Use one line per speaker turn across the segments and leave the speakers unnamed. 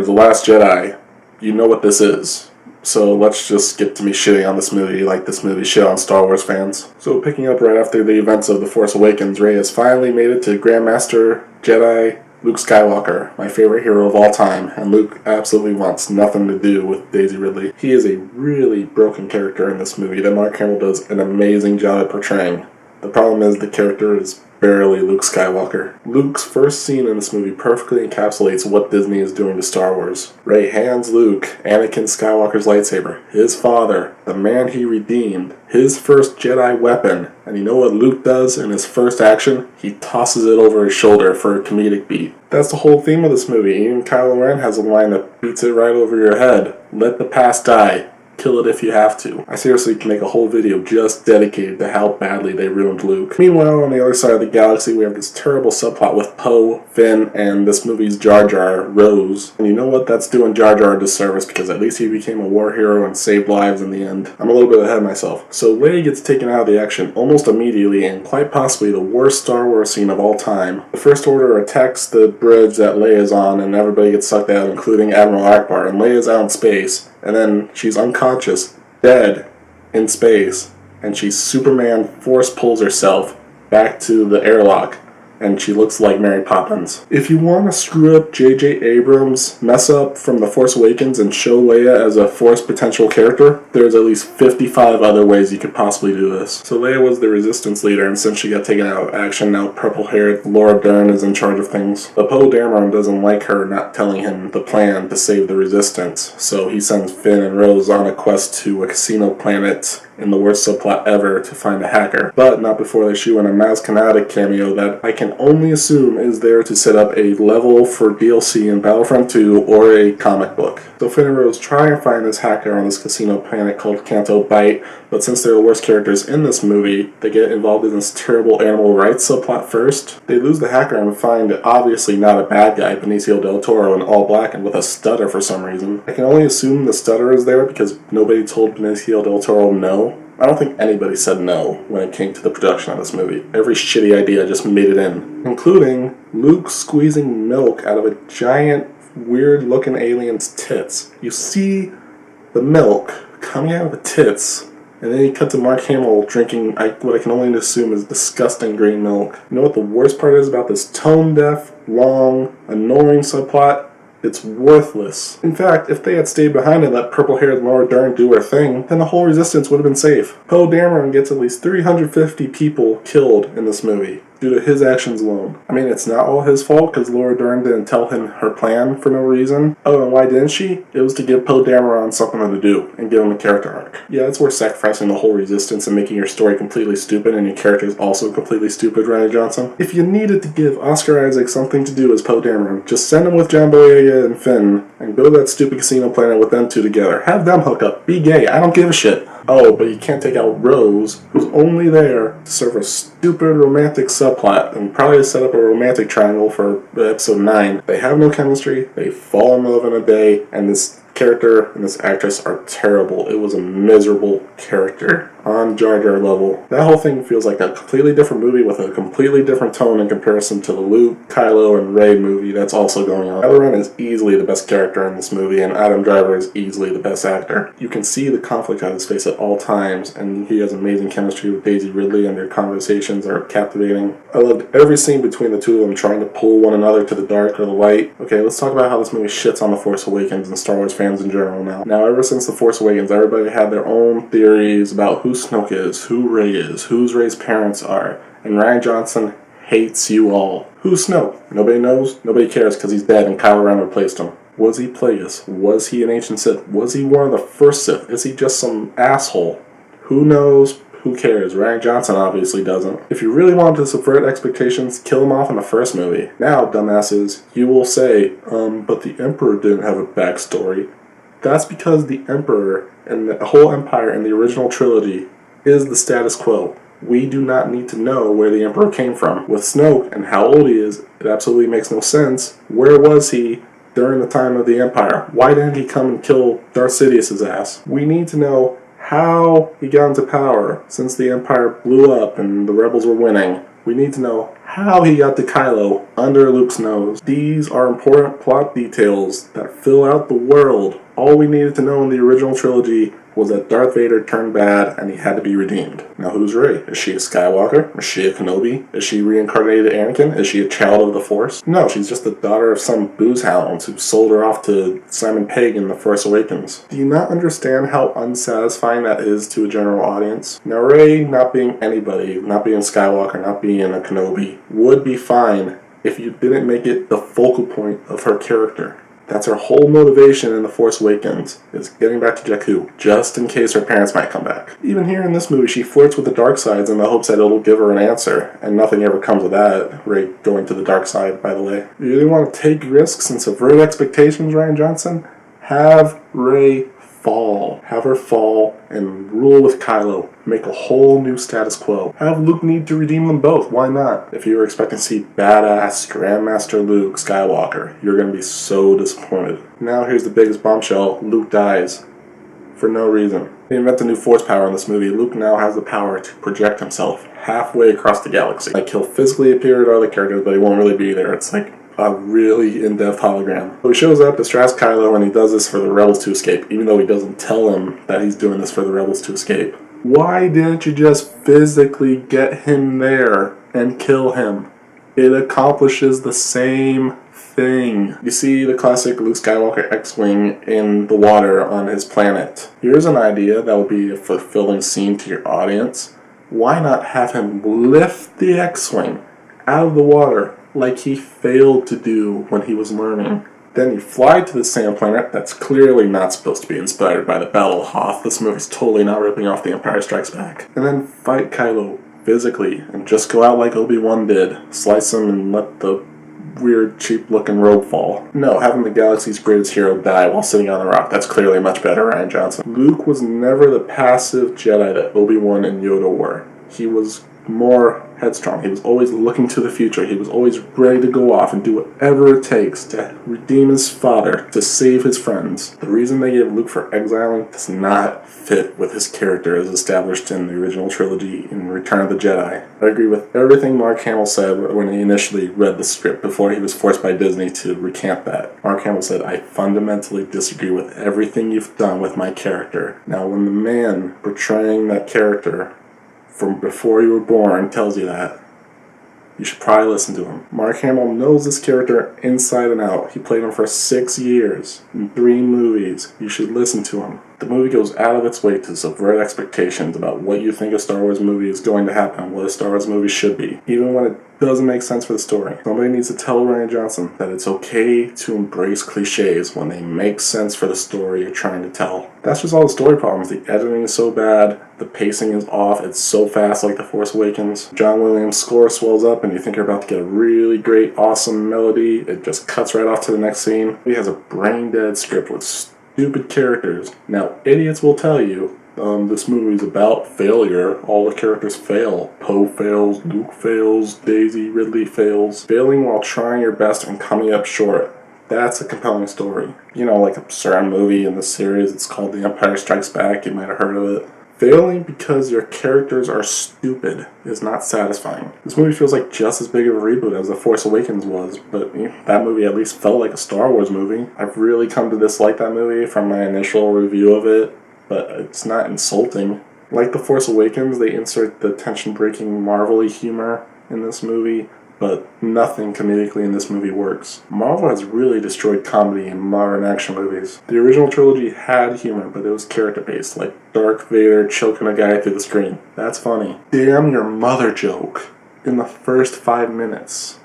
The Last Jedi, you know what this is. So let's just get to me shitting on this movie like this movie shit on Star Wars fans. So picking up right after the events of The Force Awakens, Rey has finally made it to Grandmaster Jedi Luke Skywalker, my favorite hero of all time, and Luke absolutely wants nothing to do with Daisy Ridley. He is a really broken character in this movie that Mark Hamill does an amazing job at portraying. The problem is the character is barely Luke Skywalker. Luke's first scene in this movie perfectly encapsulates what Disney is doing to Star Wars. Rey hands Luke Anakin Skywalker's lightsaber, his father, the man he redeemed, his first Jedi weapon, and you know what Luke does in his first action? He tosses it over his shoulder for a comedic beat. That's the whole theme of this movie. Even Kylo Ren has a line that beats it right over your head. Let the past die. Kill it if you have to. I seriously can make a whole video just dedicated to how badly they ruined Luke. Meanwhile, on the other side of the galaxy, we have this terrible subplot with Poe, Finn, and this movie's Jar Jar, Rose. And you know what? That's doing Jar Jar a disservice because at least he became a war hero and saved lives in the end. I'm a little bit ahead of myself. So Leia gets taken out of the action almost immediately in quite possibly the worst Star Wars scene of all time. The First Order attacks the bridge that Leia's on and everybody gets sucked out, including Admiral Akbar, and Leia's out in space. And then she's unconscious, dead, in space, and Superman force pulls herself back to the airlock, and she looks like Mary Poppins. If you want to screw up J.J. Abrams' mess up from The Force Awakens and show Leia as a Force potential character, there's at least 55 other ways you could possibly do this. So Leia was the Resistance leader, and since she got taken out of action, now purple-haired Laura Dern is in charge of things. But Poe Dameron doesn't like her not telling him the plan to save the Resistance, so he sends Finn and Rose on a quest to a casino planet in the worst subplot ever to find a hacker, but not before they shoot in a Maz Kanata cameo that I can only assume is there to set up a level for DLC in Battlefront 2 or a comic book. So Finn and Rose try and find this hacker on this casino planet called Canto Bight, but since they're the worst characters in this movie, they get involved in this terrible animal rights subplot first. They lose the hacker and find obviously not a bad guy, Benicio del Toro in all black and with a stutter for some reason. I can only assume the stutter is there because nobody told Benicio del Toro no. I don't think anybody said no when it came to the production of this movie. Every shitty idea just made it in, including Luke squeezing milk out of a giant, weird-looking alien's tits. You see the milk coming out of the tits, and then you cut to Mark Hamill drinking what I can only assume is disgusting green milk. You know what the worst part is about this tone-deaf, long, annoying subplot? It's worthless. In fact, if they had stayed behind and let purple-haired Laura Dern do her thing, then the whole Resistance would have been safe. Poe Dameron gets at least 350 people killed in this movie due to his actions alone. I mean, it's not all his fault because Laura Dern didn't tell him her plan for no reason. Oh, and why didn't she? It was to give Poe Dameron something to do and give him a character arc. Yeah, it's worth sacrificing the whole Resistance and making your story completely stupid and your characters also completely stupid, Rian Johnson. If you needed to give Oscar Isaac something to do as Poe Dameron, just send him with John Boyega and Finn and go to that stupid casino planet with them two together. Have them hook up. Be gay. I don't give a shit. Oh, but you can't take out Rose, who's only there to serve a stupid romantic subplot and probably to set up a romantic triangle for episode 9. They have no chemistry, they fall in love in a day, and this character and this actress are terrible. It was a miserable character on Jar Jar level. That whole thing feels like a completely different movie with a completely different tone in comparison to the Luke, Kylo, and Rey movie that's also going on. Kylo Ren is easily the best character in this movie, and Adam Driver is easily the best actor. You can see the conflict on his face at all times, and he has amazing chemistry with Daisy Ridley, and their conversations are captivating. I loved every scene between the two of them trying to pull one another to the dark or the light. Okay, let's talk about how this movie shits on The Force Awakens and Star Wars fans in general now. Now, ever since The Force Awakens, everybody had their own theories about who Snoke is, who Rey is, whose Rey's parents are, and Rian Johnson hates you all. Who's Snoke? Nobody knows, nobody cares because he's dead and Kylo Ren replaced him. Was he Plagueis? Was he an ancient Sith? Was he one of the first Sith? Is he just some asshole? Who knows? Who cares? Rian Johnson obviously doesn't. If you really wanted to subvert expectations, kill him off in the first movie. Now, dumbasses, you will say, but the Emperor didn't have a backstory. That's because the Emperor and the whole Empire in the original trilogy is the status quo. We do not need to know where the Emperor came from. With Snoke and how old he is, it absolutely makes no sense. Where was he during the time of the Empire? Why didn't he come and kill Darth Sidious's ass? We need to know how he got into power since the Empire blew up and the rebels were winning. We need to know how he got to Kylo under Luke's nose. These are important plot details that fill out the world. All we needed to know in the original trilogy was that Darth Vader turned bad and he had to be redeemed. Now who's Rey? Is she a Skywalker? Is she a Kenobi? Is she reincarnated Anakin? Is she a child of the Force? No, she's just the daughter of some booze hounds who sold her off to Simon Pegg in The Force Awakens. Do you not understand how unsatisfying that is to a general audience? Now Rey not being anybody, not being Skywalker, not being a Kenobi, would be fine if you didn't make it the focal point of her character. That's her whole motivation in The Force Awakens, is getting back to Jakku, just in case her parents might come back. Even here in this movie, she flirts with the dark sides in the hopes that it'll give her an answer, and nothing ever comes of that, Rey going to the dark side, by the way. You really want to take risks and subvert expectations, Rian Johnson? Have Rey fall. Have her fall and rule with Kylo. Make a whole new status quo. Have Luke need to redeem them both. Why not? If you were expecting to see badass Grandmaster Luke Skywalker, you're going to be so disappointed. Now here's the biggest bombshell. Luke dies. For no reason. They invent a new force power in this movie. Luke now has the power to project himself halfway across the galaxy. Like, he'll physically appear to other characters, but he won't really be there. It's like a really in-depth hologram. So he shows up, distracts Kylo, and he does this for the Rebels to escape, even though he doesn't tell him that he's doing this for the Rebels to escape. Why didn't you just physically get him there and kill him? It accomplishes the same thing. You see the classic Luke Skywalker X-Wing in the water on his planet. Here's an idea that would be a fulfilling scene to your audience. Why not have him lift the X-Wing out of the water like he failed to do when he was learning? Then you fly to the sand planet that's clearly not supposed to be inspired by the Battle of Hoth. This movie's totally not ripping off The Empire Strikes Back. And then fight Kylo physically and just go out like Obi-Wan did. Slice him and let the weird, cheap-looking robe fall. No, having the galaxy's greatest hero die while sitting on a rock, that's clearly much better, Rian Johnson. Luke was never the passive Jedi that Obi-Wan and Yoda were. He was more headstrong. He was always looking to the future. He was always ready to go off and do whatever it takes to redeem his father, to save his friends. The reason they gave Luke for exiling does not fit with his character as established in the original trilogy in Return of the Jedi. I agree with everything Mark Hamill said when he initially read the script before he was forced by Disney to recant that. Mark Hamill said, "I fundamentally disagree with everything you've done with my character." Now, when the man portraying that character from before you were born tells you that, you should probably listen to him. Mark Hamill knows this character inside and out. He played him for 6 years in 3 movies. You should listen to him. The movie goes out of its way to subvert expectations about what you think a Star Wars movie is going to happen, what a Star Wars movie should be, even when it doesn't make sense for the story. Somebody needs to tell Rian Johnson that it's okay to embrace cliches when they make sense for the story you're trying to tell. That's just all the story problems. The editing is so bad, the pacing is off, it's so fast like The Force Awakens. John Williams' score swells up and you think you're about to get a really great, awesome melody. It just cuts right off to the next scene. He has a brain-dead script with stupid characters. Now, idiots will tell you this movie is about failure. All the characters fail. Poe fails, Luke fails, Daisy Ridley fails. Failing while trying your best and coming up short. That's a compelling story. You know, like a certain movie in the series, it's called The Empire Strikes Back. You might have heard of it. Failing because your characters are stupid is not satisfying. This movie feels like just as big of a reboot as The Force Awakens was, but that movie at least felt like a Star Wars movie. I've really come to dislike that movie from my initial review of it, but it's not insulting. Like The Force Awakens, they insert the tension-breaking Marvel-y humor in this movie, but nothing comedically in this movie works. Marvel has really destroyed comedy in modern action movies. The original trilogy had humor, but it was character-based, like Darth Vader choking a guy through the screen. That's funny. Damn your mother joke in the first 5 minutes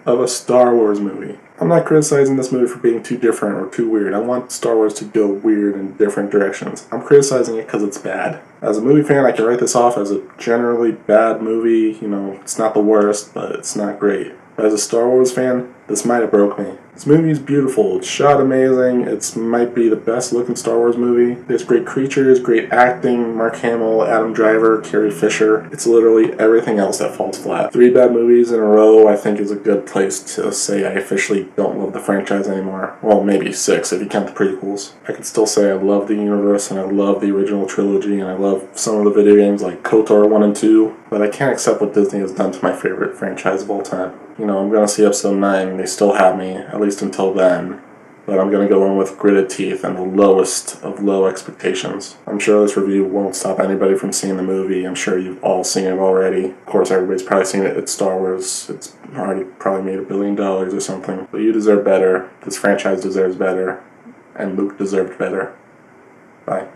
of a Star Wars movie. I'm not criticizing this movie for being too different or too weird. I want Star Wars to go weird in different directions. I'm criticizing it because it's bad. As a movie fan, I can write this off as a generally bad movie. You know, it's not the worst, but it's not great. But as a Star Wars fan, this might have broke me. This movie is beautiful. It's shot amazing. It might be the best looking Star Wars movie. There's great creatures, great acting, Mark Hamill, Adam Driver, Carrie Fisher. It's literally everything else that falls flat. 3 bad movies in a row, I think, is a good place to say I officially don't love the franchise anymore. Well, maybe 6 if you count the prequels. I can still say I love the universe and I love the original trilogy and I love some of the video games like KOTOR 1 and 2, but I can't accept what Disney has done to my favorite franchise of all time. You know, I'm going to see episode 9. They still have me, at least until then. But I'm going to go in with gritted teeth and the lowest of low expectations. I'm sure this review won't stop anybody from seeing the movie. I'm sure you've all seen it already. Of course, everybody's probably seen it. It's Star Wars. It's already probably made $1 billion or something. But you deserve better. This franchise deserves better. And Luke deserved better. Bye.